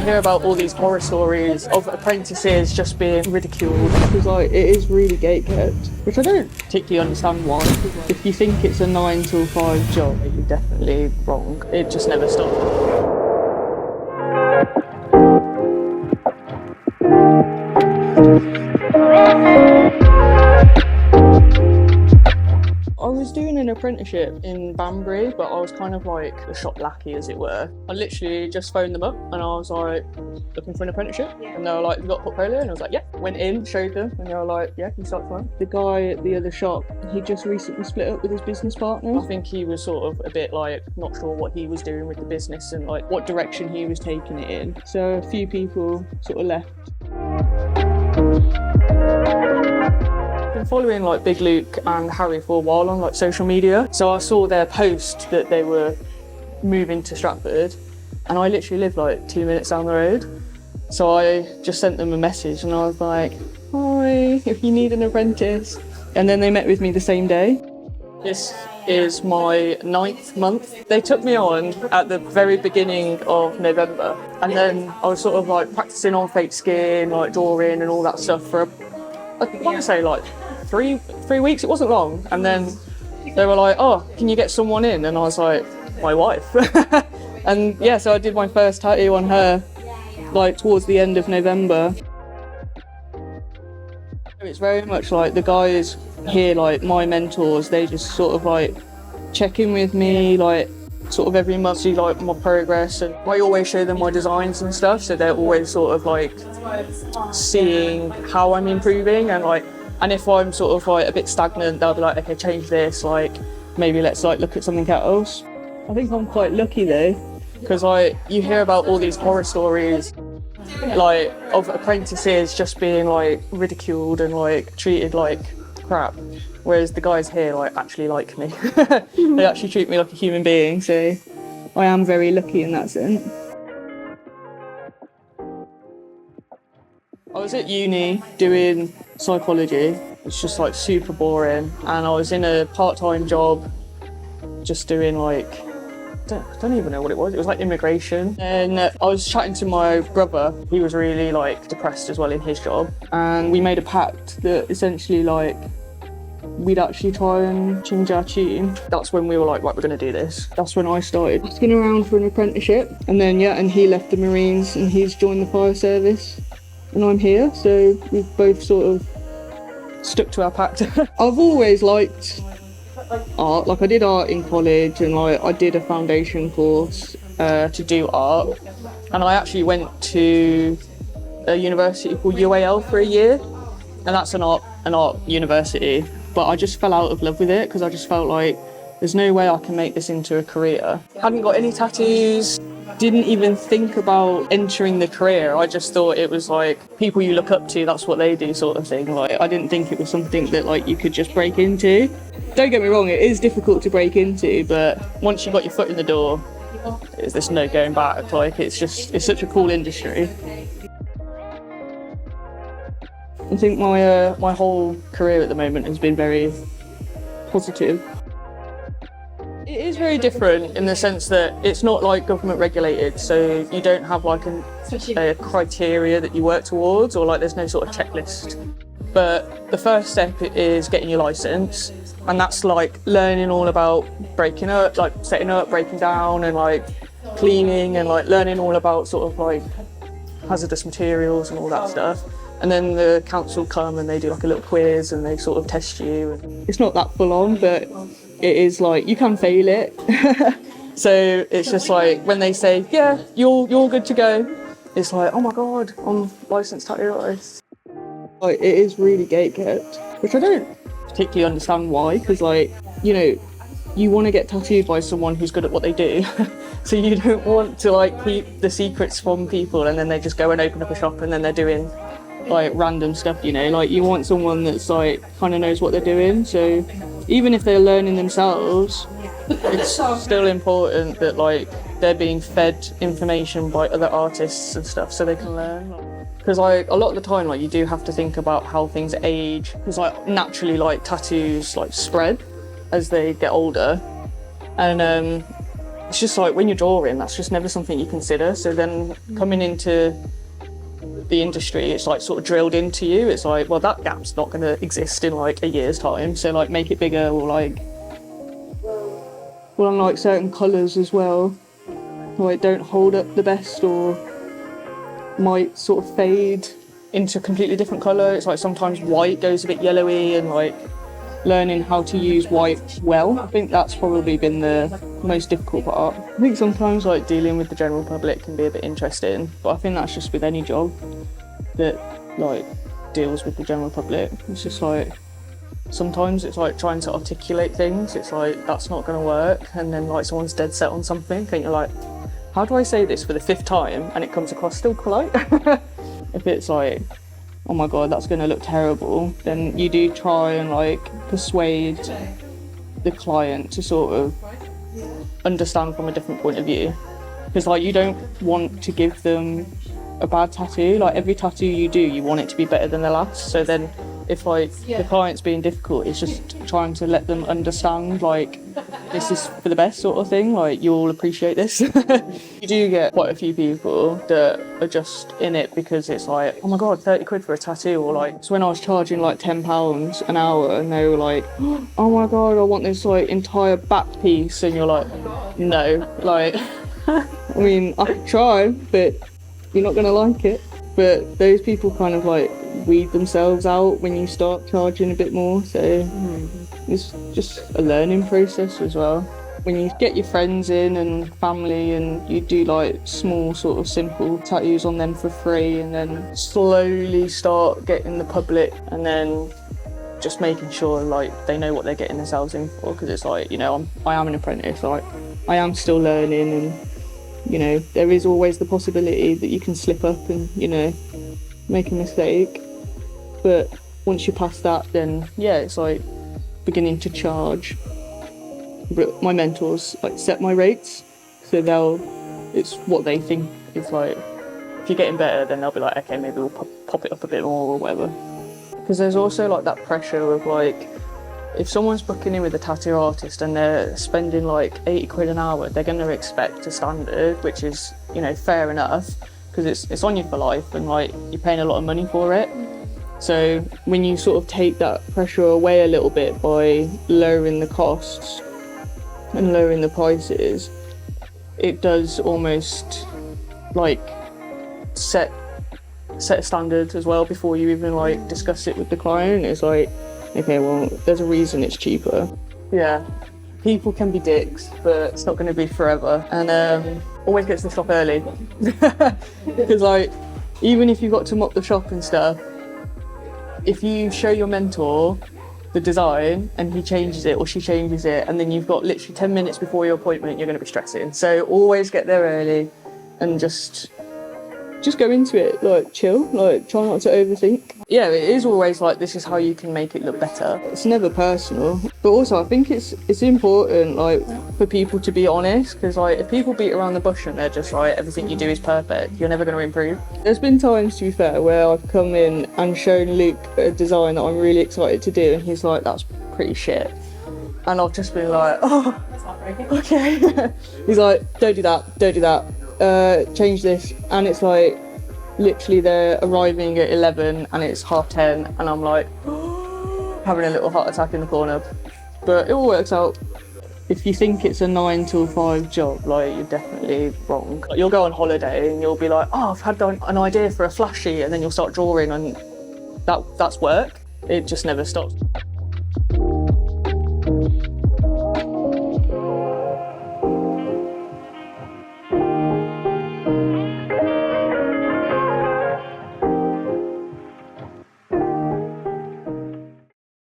hear about all these horror stories of apprentices just being ridiculed. Because like, it is really gatekept, which I don't particularly understand why. If you think it's a 9 till 5 job, You're definitely wrong. It just never stops. I was doing an apprenticeship in Banbury, but I was kind of like a shop lackey, as it were. I literally just phoned them up and I was like, looking for an apprenticeship? And they were like, you got a portfolio? And I was like, yeah. Went in, showed them, and they were like, yeah, can you start tomorrow? The guy at the other shop, he just recently split up with his business partner. I think he was sort of a bit like, not sure what he was doing with the business and like what direction he was taking it in. So a few people sort of left. Been following like Big Luke and Harry for a while on like social media, so I saw their post that they were moving to Stratford, and I literally live like 2 minutes down the road, so I just sent them a message and I was like, hi, if you need an apprentice. And then they met with me the same day. This is my 9th month. They took me on at the very beginning of November, and then I was sort of like practicing on fake skin, like drawing and all that stuff for I want to say like three weeks. It wasn't long, and then they were like, oh, can you get someone in? And I was like, my wife. And yeah, so I did my first tattoo on her like towards the end of November. It's very much like the guys here, like my mentors, they just sort of like check in with me like sort of every month, see like my progress, and I always show them my designs and stuff, so they're always sort of like seeing how I'm improving, and if I'm sort of like a bit stagnant, they'll be like, okay, change this, like maybe let's like look at something else. I think I'm quite lucky though, because you hear about all these horror stories like of apprentices just being like ridiculed and like treated like crap, whereas the guys here like actually like me. They actually treat me like a human being, so I am very lucky in that sense. I was at uni doing psychology. It's just like super boring, and I was in a part-time job just doing like, I don't even know what it was. It was like immigration. And I was chatting to my brother. He was really like depressed as well in his job, and we made a pact that essentially like we'd actually try and change our tune. That's when we were like, right, we're going to do this. That's when I started asking around for an apprenticeship, and then yeah, and he left the Marines and he's joined the fire service, and I'm here, so we've both sort of stuck to our pact. I've always liked art. Like I did art in college, and like I did a foundation course to do art, and I actually went to a university called UAL for a year, and that's an art university, but I just fell out of love with it because I just felt like there's no way I can make this into a career. Hadn't got any tattoos, didn't even think about entering the career. I just thought it was like people you look up to, that's what they do sort of thing. Like I didn't think it was something that like you could just break into. Don't get me wrong, it is difficult to break into, but once you've got your foot in the door, there's no going back. Like it's such a cool industry. I think my whole career at the moment has been very positive. It is very different in the sense that it's not like government regulated, so you don't have like a criteria that you work towards, or like there's no sort of checklist. But the first step is getting your license, and that's like learning all about breaking up, like setting up, breaking down, and like cleaning, and like learning all about sort of like hazardous materials and all that stuff. And then the council come and they do like a little quiz and they sort of test you. It's not that full on, but it is like, you can fail it. So it's just like, when they say, yeah, you're good to go, it's like, oh my God, I'm licensed tattoo artist. Like, it is really gatekept, which I don't particularly understand why, because like, you know, you want to get tattooed by someone who's good at what they do. So you don't want to like keep the secrets from people and then they just go and open up a shop and then they're doing like random stuff, you know, like you want someone that's like kind of knows what they're doing. So even if they're learning themselves, it's still important that like they're being fed information by other artists and stuff so they can learn. Because like a lot of the time, like you do have to think about how things age, because like naturally like tattoos like spread as they get older, and it's just like when you're drawing, that's just never something you consider. So then coming into the industry, it's like sort of drilled into you. It's like, well, that gap's not going to exist in like a year's time, so like make it bigger, or like, well, unlike certain colours as well, like don't hold up the best or might sort of fade into a completely different colour. It's like sometimes white goes a bit yellowy, and like learning how to use white well, I think that's probably been the most difficult part. I think sometimes like dealing with the general public can be a bit interesting, but I think that's just with any job that like deals with the general public. It's just like sometimes it's like trying to articulate things, it's like that's not going to work, and then like someone's dead set on something and you're like, how do I say this for the 5th time and it comes across still polite? If it's like, oh my god, that's going to look terrible, then you do try and like persuade the client to sort of understand from a different point of view, because like you don't want to give them a bad tattoo. Like every tattoo you do, you want it to be better than the last. So then if like the client's being difficult, it's just trying to let them understand like this is for the best sort of thing, like you'll appreciate this. You do get quite a few people that are just in it because it's like, oh my god, 30 quid for a tattoo, or like, so when I was charging like £10 an hour and they were like, oh my god, I want this like entire back piece, and you're like, no, like, I mean, I could try, but you're not gonna like it. But those people kind of like weed themselves out when you start charging a bit more, so it's just a learning process as well. When you get your friends in and family and you do like small sort of simple tattoos on them for free, and then slowly start getting the public, and then just making sure like they know what they're getting themselves in for, because it's like, you know, I am an apprentice, like I am still learning, and you know, there is always the possibility that you can slip up and, you know, make a mistake. But once you're past that, then yeah, it's like beginning to charge. But my mentors like set my rates, so it's what they think is like, if you're getting better, then they'll be like, okay, maybe we'll pop it up a bit more or whatever. Because there's also like that pressure of like, if someone's booking in with a tattoo artist and they're spending like 80 quid an hour, they're going to expect a standard, which is, you know, fair enough, because it's on you for life and like you're paying a lot of money for it. So when you sort of take that pressure away a little bit by lowering the costs and lowering the prices, it does almost like set a standard as well before you even like discuss it with the client. It's like, okay, well, there's a reason it's cheaper. Yeah, people can be dicks, but it's not going to be forever. And always get to the shop early. Because like, even if you've got to mop the shop and stuff, if you show your mentor the design and he changes it or she changes it, and then you've got literally 10 minutes before your appointment, you're going to be stressing. So always get there early and just go into it, like chill, like try not to overthink. Yeah, it is always like, this is how you can make it look better. It's never personal, but also I think it's important like for people to be honest, because like if people beat around the bush and they're just like, everything you do is perfect, you're never going to improve. There's been times, to be fair, where I've come in and shown Luke a design that I'm really excited to do, and he's like, that's pretty shit. And I've just been like, oh, okay. He's like, don't do that. Change this, and it's like literally they're arriving at 11 and it's 10:30 and I'm like having a little heart attack in the corner. But it all works out. If you think it's a 9 till 5 job, like, you're definitely wrong. Like, you'll go on holiday and you'll be like, oh, I've had an idea for a flash sheet, and then you'll start drawing, and that's work. It just never stops.